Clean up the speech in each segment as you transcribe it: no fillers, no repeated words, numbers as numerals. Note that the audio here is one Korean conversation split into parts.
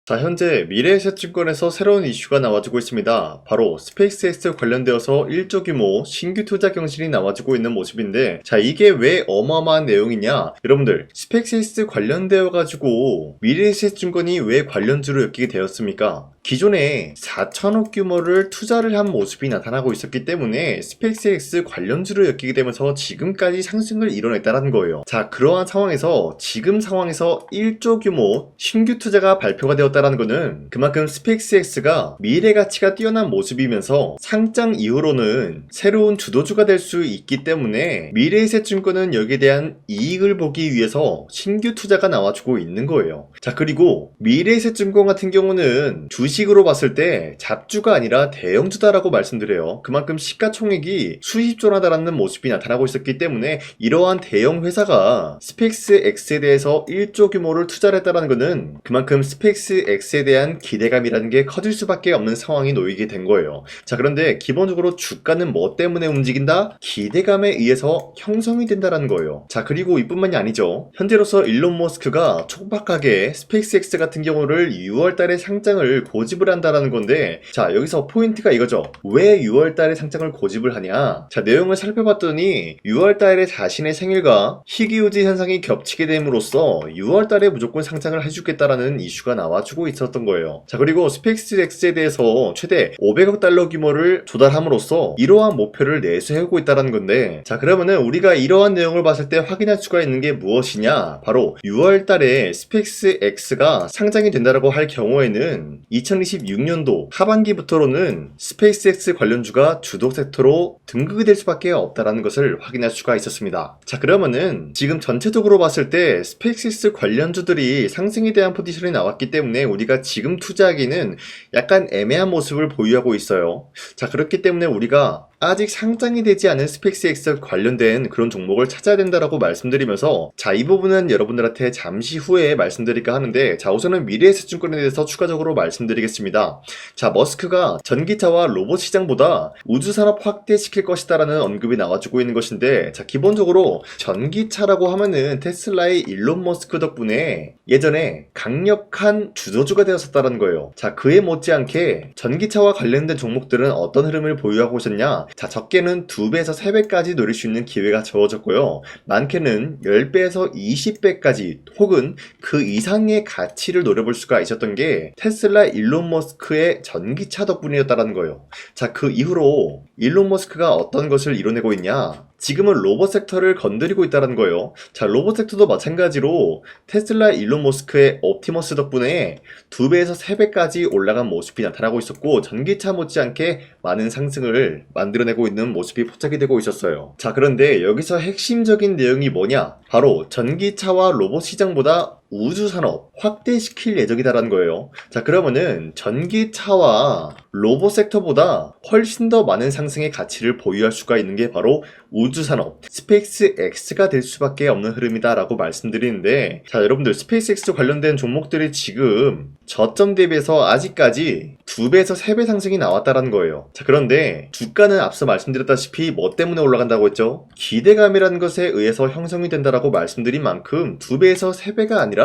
자, 현재 미래에셋증권에서 새로운 이슈가 나와주고 있습니다. 바로 스페이스X 관련되어서 1조 규모 신규 투자 경신이 나와주고 있는 모습인데, 자, 이게 왜 어마어마한 내용이냐? 여러분들, 스페이스X 관련되어 가지고 미래에셋증권이 왜 관련주로 엮이게 되었습니까? 기존에 4천억 규모를 투자를 한 모습이 나타나고 있었기 때문에 스페이스X 관련주로 엮이게 되면서 지금까지 상승을 이뤄냈다는 거예요. 자, 그러한 상황에서 지금 상황에서 1조 규모 신규 투자가 발표가 되었다는 것은 그만큼 스페이스X가 미래 가치가 뛰어난 모습이면서 상장 이후로는 새로운 주도주가 될 수 있기 때문에 미래에셋증권은 여기에 대한 이익을 보기 위해서 신규 투자가 나와주고 있는 거예요. 자, 그리고 미래에셋증권 같은 경우는 주식으로 봤을 때 잡주가 아니라 대형주다라고 말씀드려요. 그만큼 시가총액이 수십조나다라는 모습이 나타나고 있었기 때문에 이러한 대형 회사가 스페이스X에 대해서 1조 규모를 투자를 했다는 것은 그만큼 스페이스X에 대한 기대감이라는 게 커질 수밖에 없는 상황이 놓이게 된 거예요. 자, 그런데 기본적으로 주가는 뭐 때문에 움직인다? 기대감에 의해서 형성이 된다는 거예요. 자, 그리고 이뿐만이 아니죠. 현재로서 일론 머스크가 촉박하게 스페이스X 같은 경우를 6월달에 상장을 고집을 한다라는 건데, 자, 여기서 포인트가 이거죠. 왜 6월달에 상장을 고집을 하냐? 자, 내용을 살펴봤더니 6월달에 자신의 생일과 희귀유지 현상이 겹치게 됨으로써 6월달에 무조건 상장을 해주겠다라는 이슈가 나와주고 있었던 거예요. 자, 그리고 스페이스X에 대해서 최대 500억 달러 규모를 조달함으로써 이러한 목표를 내세우고 있다는 건데, 자, 그러면은 우리가 이러한 내용을 봤을 때 확인할 수가 있는 게 무엇이냐? 바로 6월달에 스페이스X가 상장이 된다라고 할 경우에는 2026년도 하반기부터로는 스페이스X 관련주가 주도 섹터로 등극이 될 수밖에 없다라는 것을 확인할 수가 있었습니다. 자, 그러면은 지금 전체적으로 봤을 때 스페이스X 관련주들이 상승에 대한 포지션이 나왔기 때문에 우리가 지금 투자하기는 약간 애매한 모습을 보유하고 있어요. 자, 그렇기 때문에 우리가 아직 상장이 되지 않은 스페이스X 관련된 그런 종목을 찾아야 된다라고 말씀드리면서, 자, 이 부분은 여러분들한테 잠시 후에 말씀드릴까 하는데, 자, 우선은 미래에셋증권에 대해서 추가적으로 말씀드리겠습니다. 자, 머스크가 전기차와 로봇 시장보다 우주산업 확대시킬 것이다라는 언급이 나와주고 있는 것인데, 자, 기본적으로 전기차라고 하면은 테슬라의 일론 머스크 덕분에 예전에 강력한 주도주가 되었었다는 거예요. 자, 그에 못지않게 전기차와 관련된 종목들은 어떤 흐름을 보유하고 있었냐? 자, 적게는 2배에서 3배까지 노릴 수 있는 기회가 주어졌고요. 많게는 10배에서 20배까지 혹은 그 이상의 가치를 노려볼 수가 있었던 게 테슬라 일론 머스크의 전기차 덕분이었다는 거예요. 자, 그 이후로 일론 머스크가 어떤 것을 이뤄내고 있냐? 지금은 로봇 섹터를 건드리고 있다는 거예요. 자, 로봇 섹터도 마찬가지로 테슬라 일론 머스크의 옵티머스 덕분에 2배에서 3배까지 올라간 모습이 나타나고 있었고, 전기차 못지않게 많은 상승을 만들어내고 있는 모습이 포착이 되고 있었어요. 자, 그런데 여기서 핵심적인 내용이 뭐냐? 바로 전기차와 로봇 시장보다 우주산업 확대시킬 예정이다라는 거예요. 자, 그러면은 전기차와 로봇 섹터보다 훨씬 더 많은 상승의 가치를 보유할 수가 있는 게 바로 우주산업 스페이스X가 될 수밖에 없는 흐름이다라고 말씀드리는데, 자, 여러분들 스페이스X 관련된 종목들이 지금 저점 대비해서 아직까지 2배에서 3배 상승이 나왔다는 거예요. 자, 그런데 주가는 앞서 말씀드렸다시피 뭐 때문에 올라간다고 했죠? 기대감이라는 것에 의해서 형성이 된다라고 말씀드린 만큼 2배에서 3배가 아니라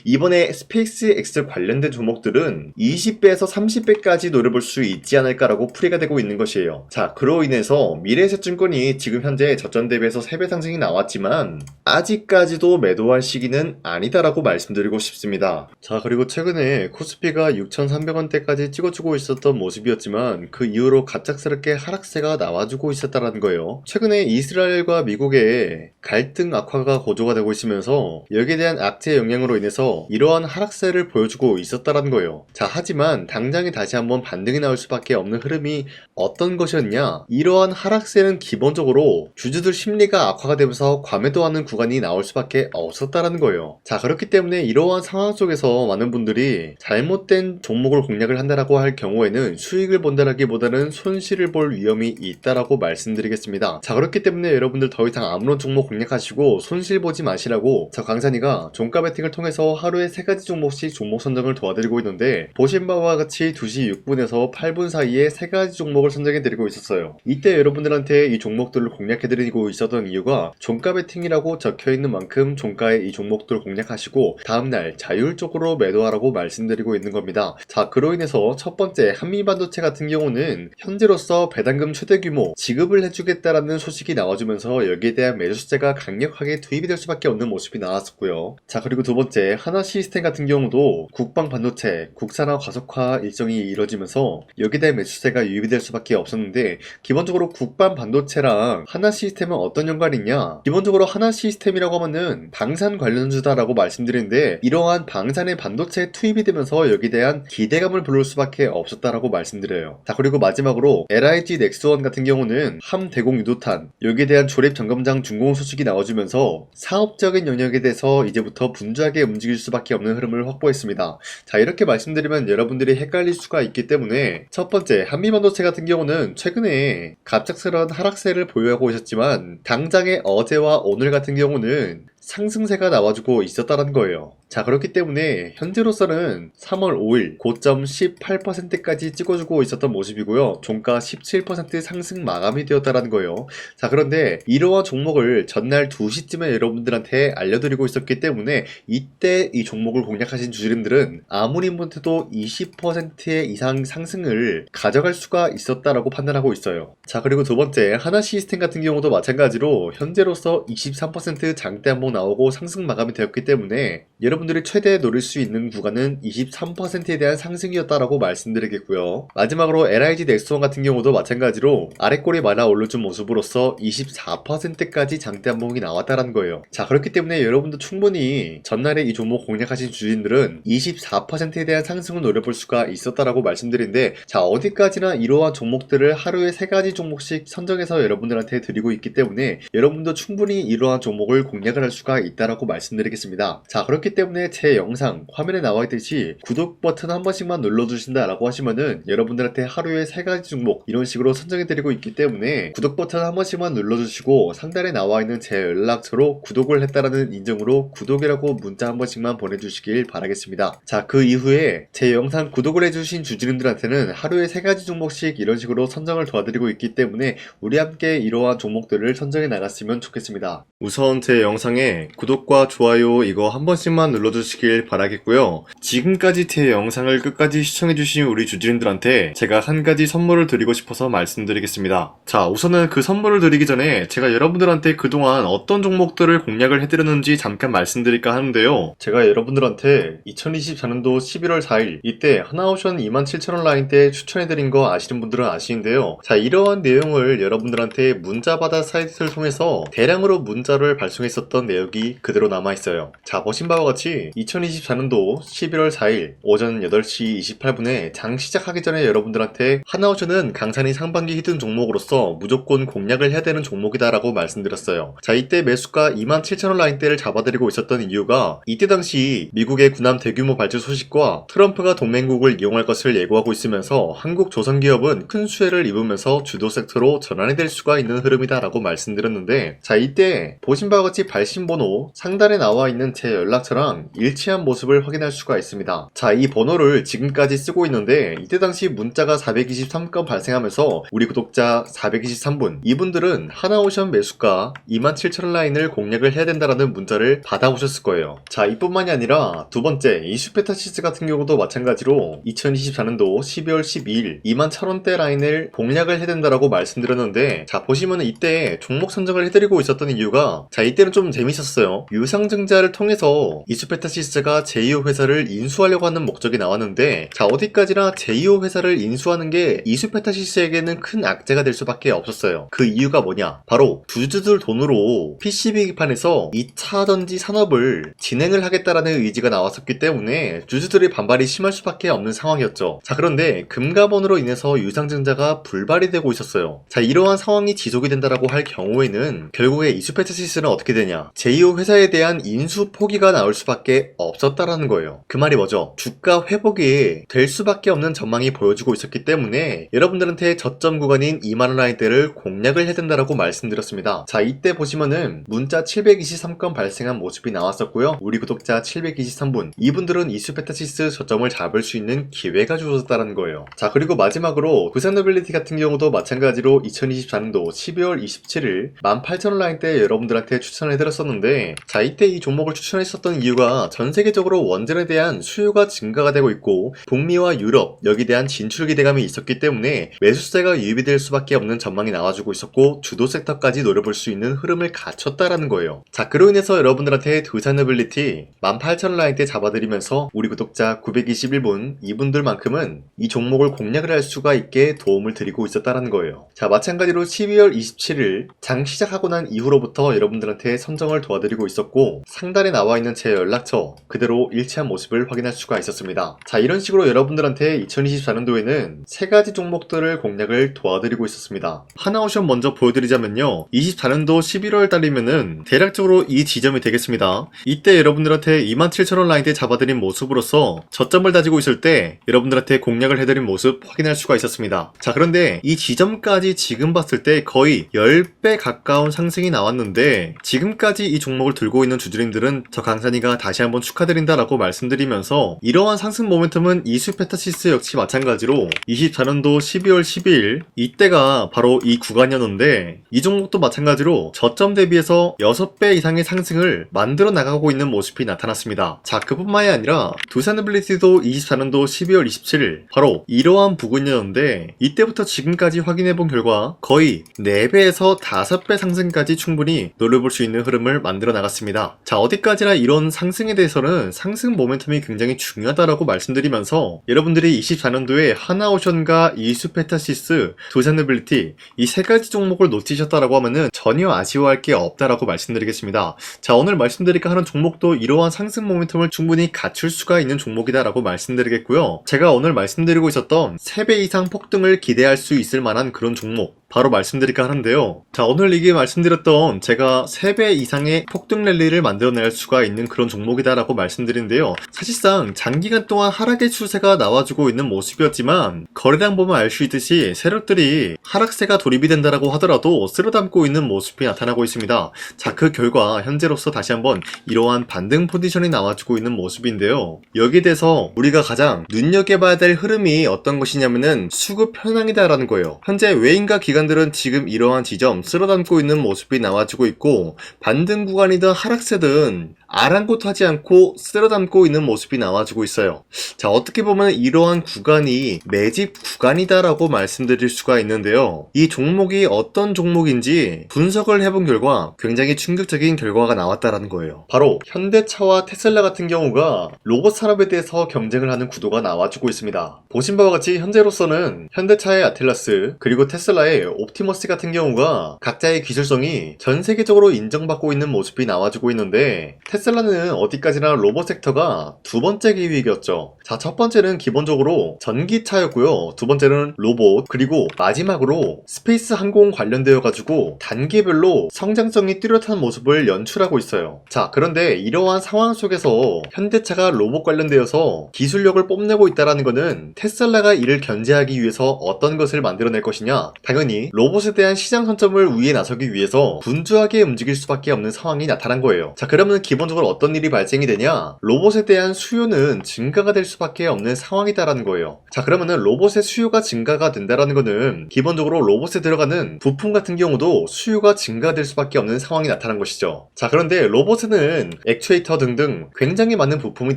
이번에 스페이스X 관련된 종목들은 20배에서 30배까지 노려볼 수 있지 않을까라고 풀이가 되고 있는 것이에요. 자, 그로 인해서 미래에셋증권이 지금 현재 저점 대비해서 3배 상승이 나왔지만 아직까지도 매도할 시기는 아니다라고 말씀드리고 싶습니다. 자, 그리고 최근에 코스피가 6,300원대까지 찍어주고 있었던 모습이었지만 그 이후로 갑작스럽게 하락세가 나와주고 있었다는 거예요. 최근에 이스라엘과 미국의 갈등 악화가 고조가 되고 있으면서 여기에 대한 악재 영향으로 인해서 이러한 하락세를 보여주고 있었다는 거예요. 자, 하지만 당장에 다시 한번 반등이 나올 수밖에 없는 흐름이 어떤 것이었냐? 이러한 하락세는 기본적으로 주주들 심리가 악화가 되면서 과매도하는 구간이 나올 수밖에 없었다는 거예요. 자, 그렇기 때문에 이러한 상황 속에서 많은 분들이 잘못된 종목을 공략을 한다라고 할 경우에는 수익을 본다라기보다는 손실을 볼 위험이 있다라고 말씀드리겠습니다. 자, 그렇기 때문에 여러분들 더 이상 아무런 종목 공략하시고 손실 보지 마시라고 저 강산이가 종가 배팅 마케팅을 통해서 하루에 3가지 종목씩 종목 선정을 도와드리고 있는데 보신 바와 같이 2시 6분에서 8분 사이에 3가지 종목을 선정해드리고 있었어요. 이때 여러분들한테 이 종목들을 공략해드리고 있었던 이유가 종가 베팅이라고 적혀있는 만큼 종가의 이 종목들을 공략하시고 다음날 자율적으로 매도하라고 말씀드리고 있는 겁니다. 자, 그로 인해서 첫 번째 한미반도체 같은 경우는 현재로서 배당금 최대 규모 지급을 해주겠다라는 소식이 나와주면서 여기에 대한 매수세가 강력하게 투입이 될 수밖에 없는 모습이 나왔었고요. 자, 그리고 두 번째 하나시스템 같은 경우도 국방 반도체 국산화 가속화 일정이 이뤄지면서 여기에 대한 매수세가 유입이 될 수밖에 없었는데 기본적으로 국방 반도체랑 하나시스템은 어떤 연관이 있냐? 기본적으로 하나시스템이라고 하면은 방산 관련주다라고 말씀드리는데 이러한 방산의 반도체에 투입이 되면서 여기에 대한 기대감을 불러올 수밖에 없었다라고 말씀드려요. 자, 그리고 마지막으로 LIG 넥스원 같은 경우는 함대공 유도탄 여기에 대한 조립 점검장 준공 소식이 나와주면서 사업적인 영역에 대해서 이제부터 분주하게 움직일 수밖에 없는 흐름을 확보했습니다. 자, 이렇게 말씀드리면 여러분들이 헷갈릴 수가 있기 때문에 첫 번째 한미반도체 같은 경우는 최근에 갑작스러운 하락세를 보유하고 있었지만 당장의 어제와 오늘 같은 경우는 상승세가 나와주고 있었다는 거예요. 자, 그렇기 때문에 현재로서는 3월 5일 고점 18%까지 찍어주고 있었던 모습이고요. 종가 17% 상승 마감이 되었다는 거예요. 자, 그런데 이러한 종목을 전날 2시쯤에 여러분들한테 알려드리고 있었기 때문에 이때 이 종목을 공략하신 주주님들은 아무리 못해도 20% 이상 상승을 가져갈 수가 있었다라고 판단하고 있어요. 자, 그리고 두 번째 하나시스템 같은 경우도 마찬가지로 현재로서 23% 장대 한번 나오고 상승 마감이 되었기 때문에 여러분들이 최대 노릴 수 있는 구간은 23%에 대한 상승이었다라고 말씀드리겠고요. 마지막으로 LIG 넥스원 같은 경우도 마찬가지로 아래꼬리 많아 올려준 모습으로서 24%까지 장대 한봉이 나왔다는 거예요. 자, 그렇기 때문에 여러분도 충분히 전날에 이 종목 공략하신 주인들은 24%에 대한 상승을 노려볼 수가 있었다라고 말씀드린데 자, 어디까지나 이러한 종목들을 하루에 3가지 종목씩 선정해서 여러분들한테 드리고 있기 때문에 여러분도 충분히 이러한 종목을 공략을 할 수가 있다라고 말씀드리겠습니다. 자, 그렇기 때문에 제 영상 화면에 나와 있듯이 구독 버튼 한 번씩만 눌러주신다 라고 하시면은 여러분들한테 하루에 3가지 종목 이런 식으로 선정해드리고 있기 때문에 구독 버튼 한 번씩만 눌러주시고 상단에 나와 있는 제 연락처로 구독을 했다라는 인증으로 구독이라고 문자 한 번씩만 보내주시길 바라겠습니다. 자, 그 이후에 제 영상 구독을 해주신 주주님들한테는 하루에 3가지 종목씩 이런 식으로 선정을 도와드리고 있기 때문에 우리 함께 이러한 종목들을 선정해 나갔으면 좋겠습니다. 우선 제 영상에 구독과 좋아요 이거 한 번씩만 눌러주시길 바라겠고요. 지금까지 제 영상을 끝까지 시청해주신 우리 주주님들한테 제가 한 가지 선물을 드리고 싶어서 말씀드리겠습니다. 자, 우선은 그 선물을 드리기 전에 제가 여러분들한테 그동안 어떤 종목들을 공략을 해드렸는지 잠깐 말씀드릴까 하는데요. 제가 여러분들한테 2024년도 11월 4일 이때 하나오션 27,000원 라인 때 추천해드린 거 아시는 분들은 아시는데요. 자, 이러한 내용을 여러분들한테 문자받아 사이트를 통해서 대량으로 문자를 발송했었던 내역이 그대로 남아있어요. 자, 보신 바와 같이 2024년도 11월 4일 오전 8시 28분에 장 시작하기 전에 여러분들한테 하나오션은 강산이 상반기 히든 종목으로서 무조건 공략을 해야 되는 종목이다 라고 말씀드렸어요. 자, 이때 매수가 27,000원 라인대를 잡아드리고 있었던 이유가 이때 당시 미국의 군함 대규모 발주 소식과 트럼프가 동맹국을 이용할 것을 예고하고 있으면서 한국 조선기업은 큰 수혜를 입으면서 주도 섹터로 전환이 될 수가 있는 흐름이다 라고 말씀드렸는데 자, 이때 보신 바와 같이 발신번호 상단에 나와 있는 제 연락처랑 일치한 모습을 확인할 수가 있습니다. 자, 이 번호를 지금까지 쓰고 있는데 이때 당시 문자가 423건 발생하면서 우리 구독자 423분 이분들은 하나오션 매수가 27,000원 라인을 공략을 해야 된다라는 문자를 받아오셨을 거예요. 자, 이뿐만이 아니라 두 번째 이슈페타시스 같은 경우도 마찬가지로 2024년도 12월 12일 21,000원대 라인을 공략을 해야 된다라고 말씀드렸는데 자, 보시면 이때 종목 선정을 해드리고 있었던 이유가 자, 이때는 좀 재밌었어요. 유상증자를 통해서 이슈페타시스가 제2호 회사를 인수하려고 하는 목적이 나왔는데 자, 어디까지나 제2호 회사를 인수하는 게 이슈페타시스에게는 큰 악재가 될 수밖에 없었어요. 그 이유가 뭐냐? 바로 주주들 돈으로 PCB 기판에서 2차 전지 산업을 진행을 하겠다라는 의지가 나왔었기 때문에 주주들의 반발이 심할 수밖에 없는 상황이었죠. 자, 그런데 금가번으로 인해서 유상증자가 불발이 되고 있었어요. 자, 이러한 상황이 지속이 된다라고 할 경우에는 결국에 이슈페타시스는 어떻게 되냐? 제 제2호 회사에 대한 인수 포기가 나올 수밖에 없었다라는 거예요. 그 말이 뭐죠? 주가 회복이 될 수밖에 없는 전망이 보여지고 있었기 때문에 여러분들한테 저점 구간인 2만원 라인대를 공략을 해야 된다라고 말씀드렸습니다. 자, 이때 보시면은 문자 723건 발생한 모습이 나왔었고요. 우리 구독자 723분, 이분들은 이수페타시스 저점을 잡을 수 있는 기회가 주어졌다는 거예요. 자, 그리고 마지막으로 부산노빌리티 같은 경우도 마찬가지로 2024년도 12월 27일 18,000원 라인대 여러분들한테 추천해드렸었는데, 자, 이때 이 종목을 추천했었던 이유가 전 세계적으로 원전에 대한 수요가 증가가 되고 있고 북미와 유럽 여기에 대한 진출 기대감이 있었기 때문에 매수세가 유입이 될 수밖에 없는 전망이 나와주고 있었고 주도 섹터까지 노려볼 수 있는 흐름을 갖췄다라는 거예요. 자, 그로 인해서 여러분들한테 두산노빌리티 18,000원 라인대 잡아드리면서 우리 구독자 921분 이분들만큼은 이 종목을 공략을 할 수가 있게 도움을 드리고 있었다라는 거예요. 자, 마찬가지로 12월 27일 장 시작하고 난 이후로부터 여러분들한테 선정을 도와드리고 있었고 상단에 나와있는 제 연락처 그대로 일치한 모습을 확인할 수가 있었습니다. 자, 이런 식으로 여러분들한테 2024년도에는 3가지 종목들을 공략을 도와드리고 있었습니다. 하나오션 먼저 보여드리자면요, 24년도 11월 달이면은 대략적으로 이 지점이 되겠습니다. 이때 여러분들한테 27,000원 라인대 잡아드린 모습으로서 저점을 다지고 있을 때 여러분들한테 공략을 해드린 모습 확인할 수가 있었습니다. 자, 그런데 이 지점까지 지금 봤을 때 거의 10배 가까운 상승이 나왔는데 지금까지 이 종목을 들고 있는 주주님들은 저 강산이가 다시 한번 축하드린다라고 말씀드리면서 이러한 상승 모멘텀은 이수페타시스 역시 마찬가지로 24년도 12월 12일 이때가 바로 이 구간이었는데 이 종목도 마찬가지로 저점 대비해서 6배 이상의 상승을 만들어 나가고 있는 모습이 나타났습니다. 자, 그뿐만이 아니라 두산노빌리티도 24년도 12월 27일 바로 이러한 부근이었는데 이때부터 지금까지 확인해본 결과 거의 4배에서 5배 상승까지 충분히 노려볼 수 있는 흐름을 만들어 나갔습니다. 자, 어디까지나 이런 상승에 대해서는 상승 모멘텀이 굉장히 중요하다라고 말씀드리면서 여러분들이 24년도에 하나오션과 이수페타시스, 두산노빌리티 이 3가지 종목을 놓치셨다라고 하면은 전혀 아쉬워할 게 없다라고 말씀드리겠습니다. 자, 오늘 말씀드릴까 하는 종목도 이러한 상승 모멘텀을 충분히 갖출 수가 있는 종목이다라고 말씀드리겠고요. 제가 오늘 말씀드리고 있었던 3배 이상 폭등을 기대할 수 있을 만한 그런 종목 바로 말씀드릴까 하는데요. 자, 오늘 이게 말씀드렸던 제가 3배 이상의 폭등 랠리를 만들어낼 수가 있는 그런 종목이다라고 말씀드리는데요. 사실상 장기간 동안 하락의 추세가 나와주고 있는 모습이었지만 거래량 보면 알 수 있듯이 세력들이 하락세가 돌입이 된다라고 하더라도 쓸어담고 있는 모습이 나타나고 있습니다. 자, 그 결과 현재로서 다시 한번 이러한 반등 포지션이 나와주고 있는 모습인데요. 여기에 대해서 우리가 가장 눈여겨봐야 될 흐름이 어떤 것이냐면은 수급 현황이다라는 거예요. 현재 외인과 기관들은 지금 이러한 지점 쓸어담고 있는 모습이 나와주고 있고 반등 구간이든 하락세든 아랑곳하지 않고 쓸어담고 있는 모습이 나와주고 있어요. 자, 어떻게 보면 이러한 구간이 매집 구간이다라고 말씀드릴 수가 있는데요. 이 종목이 어떤 종목인지 분석을 해본 결과 굉장히 충격적인 결과가 나왔다라는 거예요. 바로 현대차와 테슬라 같은 경우가 로봇 산업에 대해서 경쟁을 하는 구도가 나와주고 있습니다. 보신 바와 같이 현재로서는 현대차의 아틀라스 그리고 테슬라의 옵티머스 같은 경우가 각자의 기술성이 전 세계적으로 인정받고 있는 모습이 나와주고 있는데 테슬라는 어디까지나 로봇 섹터가 두 번째 기획이었죠. 자, 첫 번째는 기본적으로 전기차였고요. 두 번째는 로봇, 그리고 마지막으로 스페이스 항공 관련되어 가지고 단계별로 성장성이 뚜렷한 모습을 연출하고 있어요. 자, 그런데 이러한 상황 속에서 현대차가 로봇 관련되어서 기술력을 뽐내고 있다는 것은 테슬라가 이를 견제하기 위해서 어떤 것을 만들어낼 것이냐, 당연히 로봇에 대한 시장 선점을 위해 나서기 위해서 분주하게 움직일 수밖에 없는 상황이 나타난 거예요. 자, 그러면 기본적으로 어떤 일이 발생이 되냐, 로봇에 대한 수요는 증가가 될 수밖에 없는 상황이다라는 거예요. 자, 그러면은 로봇의 수요가 증가가 된다라는 거는 기본적으로 로봇에 들어가는 부품 같은 경우도 수요가 증가될 수밖에 없는 상황이 나타난 것이죠. 자, 그런데 로봇에는 액추에이터 등등 굉장히 많은 부품이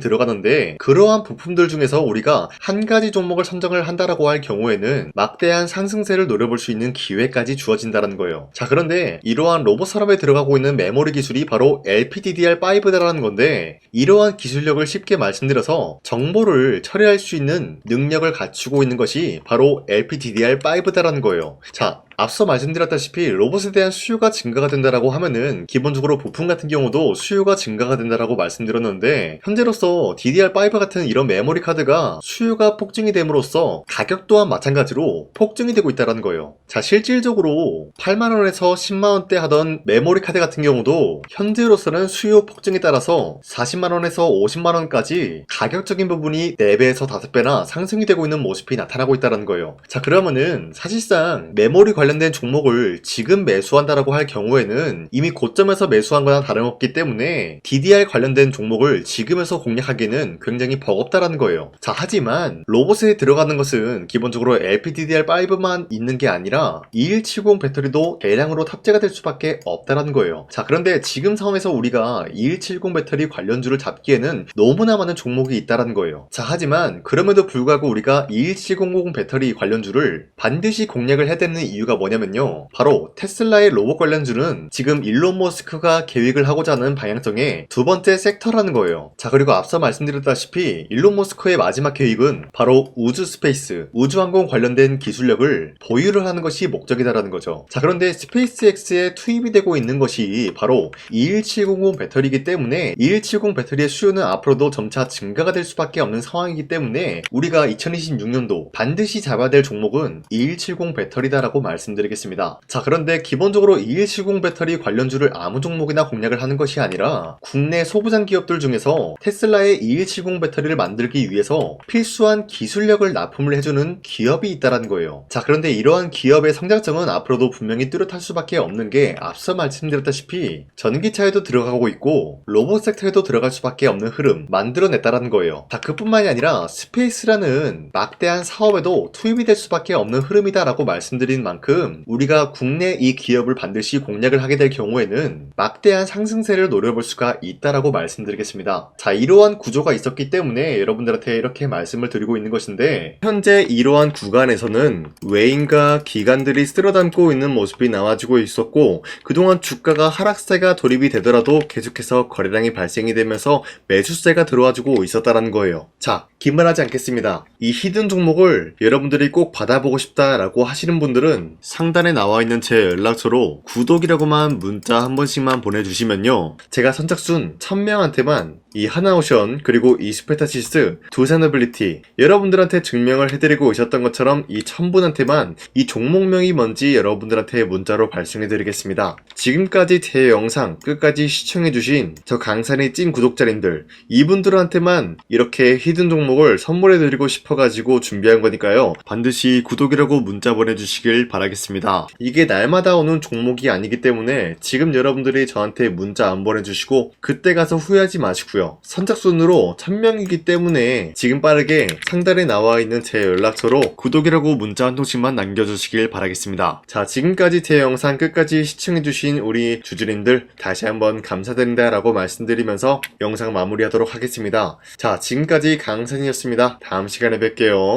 들어가는데 그러한 부품들 중에서 우리가 한 가지 종목을 선정을 한다라고 할 경우에는 막대한 상승세를 노려볼 수 있는 기회까지 주어진다는 거예요. 자, 그런데 이러한 로봇 산업에 들어가고 있는 메모리 기술이 바로 LPDDR5다라는 건데 이러한 기술력을 쉽게 말씀드려서 정보를 처리할 수 있는 능력을 갖추고 있는 것이 바로 LPDDR5다라는 거예요. 자, 앞서 말씀드렸다시피 로봇에 대한 수요가 증가가 된다라고 하면은 기본적으로 부품 같은 경우도 수요가 증가가 된다라고 말씀드렸는데, 현재로서 DDR5 같은 이런 메모리 카드가 수요가 폭증이 됨으로써 가격 또한 마찬가지로 폭증이 되고 있다는 거예요. 자, 실질적으로 8만원에서 10만원대 하던 메모리 카드 같은 경우도 현재로서는 수요 폭증에 따라서 40만원에서 50만원까지 가격적인 부분이 4배에서 5배나 상승이 되고 있는 모습이 나타나고 있다는 거예요. 자, 그러면은 사실상 메모리 관련된 종목을 지금 매수한다라고 할 경우에는 이미 고점에서 매수한 거나 다름없기 때문에 DDR 관련된 종목을 지금에서 공략하기는 굉장히 버겁다라는 거예요. 자, 하지만 로봇에 들어가는 것은 기본적으로 LPDDR5만 있는 게 아니라 2170 배터리도 대량으로 탑재가 될 수밖에 없다라는 거예요. 자, 그런데 지금 상황에서 우리가 2170 배터리 관련주를 잡기에는 너무나 많은 종목이 있다라는 거예요. 자, 하지만 그럼에도 불구하고 우리가 21700 배터리 관련주를 반드시 공략을 해야 되는 이유가 뭐냐면요, 바로 테슬라의 로봇 관련주는 지금 일론 머스크가 계획을 하고자 하는 방향성의 두 번째 섹터라는 거예요. 자, 그리고 앞서 말씀드렸다시피 일론 머스크의 마지막 계획은 바로 우주 스페이스, 우주항공 관련된 기술력을 보유를 하는 것이 목적이다라는 거죠. 자, 그런데 스페이스X에 투입이 되고 있는 것이 바로 21700 배터리이기 때문에 2170 배터리의 수요는 앞으로도 점차 증가가 될 수밖에 없는 상황이기 때문에 우리가 2026년도 반드시 잡아야 될 종목은 2170 배터리다라고 말씀드리겠습니다. 자, 그런데 기본적으로 2170 배터리 관련주를 아무 종목이나 공략을 하는 것이 아니라 국내 소부장 기업들 중에서 테슬라의 2170 배터리를 만들기 위해서 필수한 기술력을 납품을 해주는 기업이 있다는 거예요. 자, 그런데 이러한 기업의 성장성은 앞으로도 분명히 뚜렷할 수밖에 없는 게 앞서 말씀드렸다시피 전기차에도 들어가고 있고 로봇 섹터에도 들어갈 수밖에 없는 흐름 만들어냈다는 거예요. 자, 그뿐만이 아니라 스페이스라는 막대한 사업에도 투입이 될 수밖에 없는 흐름이다라고 말씀드린 만큼 우리가 국내 이 기업을 반드시 공략을 하게 될 경우에는 막대한 상승세를 노려볼 수가 있다라고 말씀드리겠습니다. 자, 이러한 구조가 있었기 때문에 여러분들한테 이렇게 말씀을 드리고 있는 것인데, 현재 이러한 구간에서는 외인과 기관들이 쓸어담고 있는 모습이 나와지고 있었고, 그동안 주가가 하락세가 돌입이 되더라도 계속해서 거래량이 발생이 되면서 매수세가 들어와주고 있었다는 거예요. 자, 긴말하지 않겠습니다. 이 히든 종목을 여러분들이 꼭 받아보고 싶다라고 하시는 분들은 상단에 나와있는 제 연락처로 구독이라고만 문자 한 번씩만 보내주시면요, 제가 선착순 1000명한테만 이 하나오션 그리고 이 스페타시스 두 산어빌리티 여러분들한테 증명을 해드리고 있었던 것처럼 이 1000분한테만 이 종목명이 뭔지 여러분들한테 문자로 발송해드리겠습니다. 지금까지 제 영상 끝까지 시청해주신 저 강산의 찐 구독자님들, 이분들한테만 이렇게 히든 종목을 선물해드리고 싶어가지고 준비한 거니까요, 반드시 구독이라고 문자 보내주시길 바라겠습니다. 이게 날마다 오는 종목이 아니기 때문에 지금 여러분들이 저한테 문자 안 보내주시고 그때 가서 후회하지 마시고요, 선착순으로 1000명이기 때문에 지금 빠르게 상단에 나와있는 제 연락처로 구독이라고 문자 한 통씩만 남겨주시길 바라겠습니다. 자, 지금까지 제 영상 끝까지 시청해주신 우리 주주님들 다시 한번 감사드린다 라고 말씀드리면서 영상 마무리하도록 하겠습니다. 자, 지금까지 강산이었습니다. 다음 시간에 뵐게요.